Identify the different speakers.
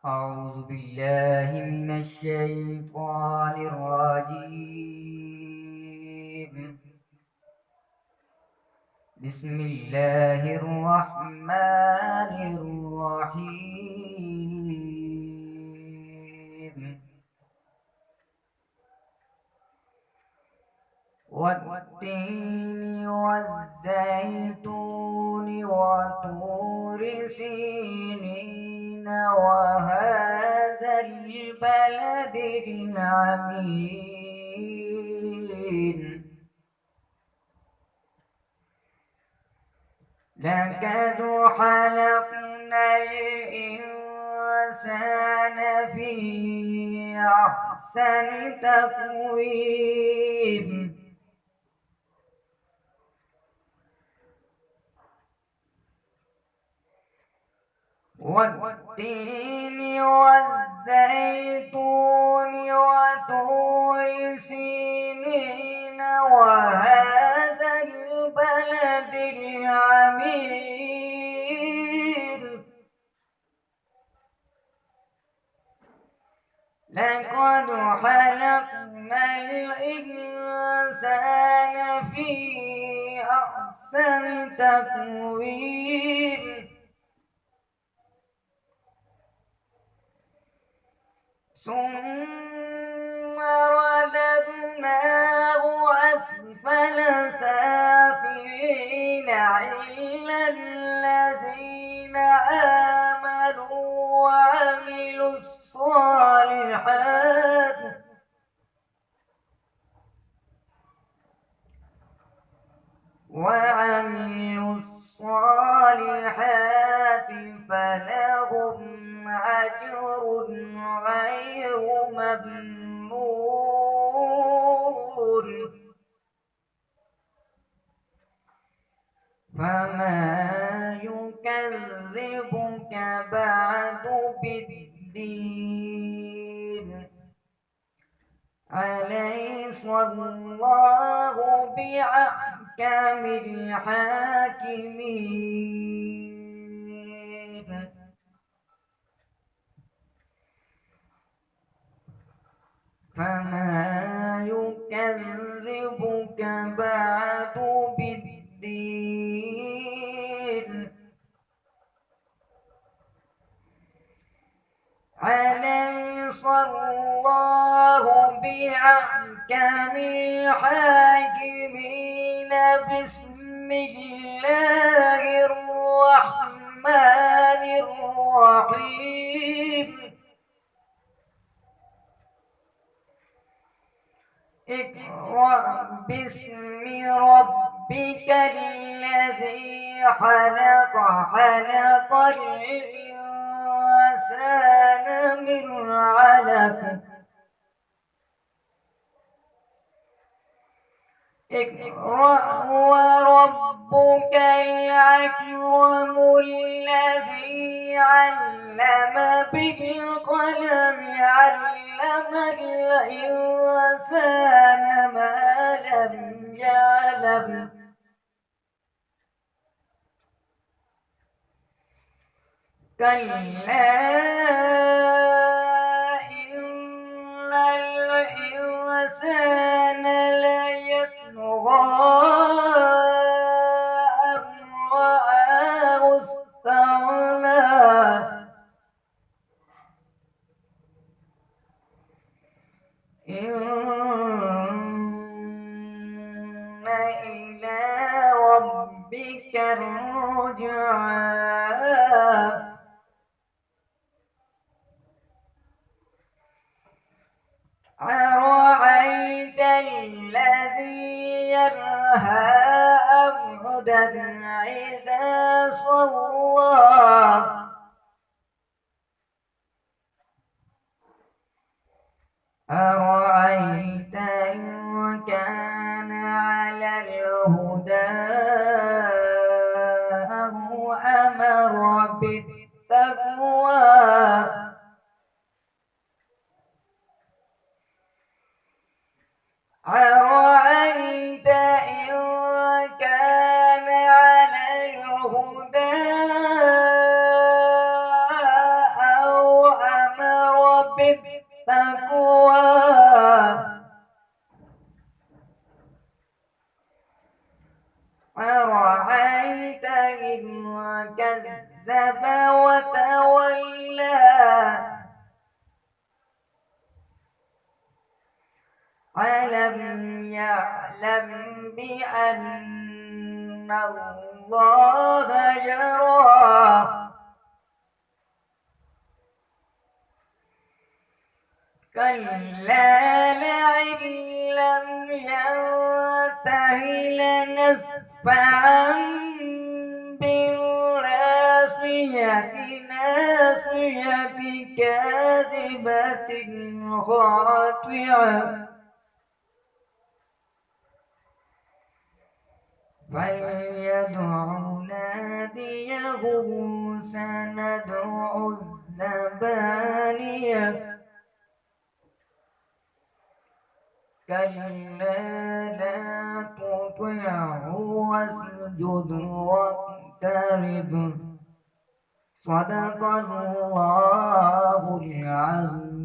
Speaker 1: أعوذ بالله من الشيطان الرجيم. بسم الله الرحمن الرحيم. والتين والزيتون وطور سينين وهذا البلد الأمين. لقد خلقنا الإنسان في أحسن تقويم. والتين والزيتون وطور سينين وهذا البلد الأمين. لقد خلقنا الإنسان في أحسن تقويم. ثم رددناه أسفل سافلين إلا الذين آمنوا وعملوا الصالحات فلهم أجر غير ممنون. فما يكذبك بعد بالدين. أليس الله بأحكم الحاكمين. فما يكذبك بعد بالدين. أليس الله بأحكم الحاكمين. بسم الله الرحمن الرحيم. اقرأ باسم ربك الذي خلق. خلق الإنسان من علق. اقرأ وربك الأكرم الذي علم بالقلم. علم الإنسان ما لم يعلم. كلا إن الإنسان ليطغى أن رآه استغنى. إن إلى ربك الرجعى. أرأيت الذي ينهى عبدا إذا صلى. أرأيت إن كان على الهدى أو أمر بالتقوى. أرأيت إن كان على الهدى أو بالتقوى أرأيت إن كذب وتولى ألم يعلم بأن الله يرى كلا لئن لم ينته لنسفعا بالناصية ناصية كاذبة خاطئة فليدع ناديه سندع الزبانية كلا لا تطعه واسجد واقترب صدق الله العظيم.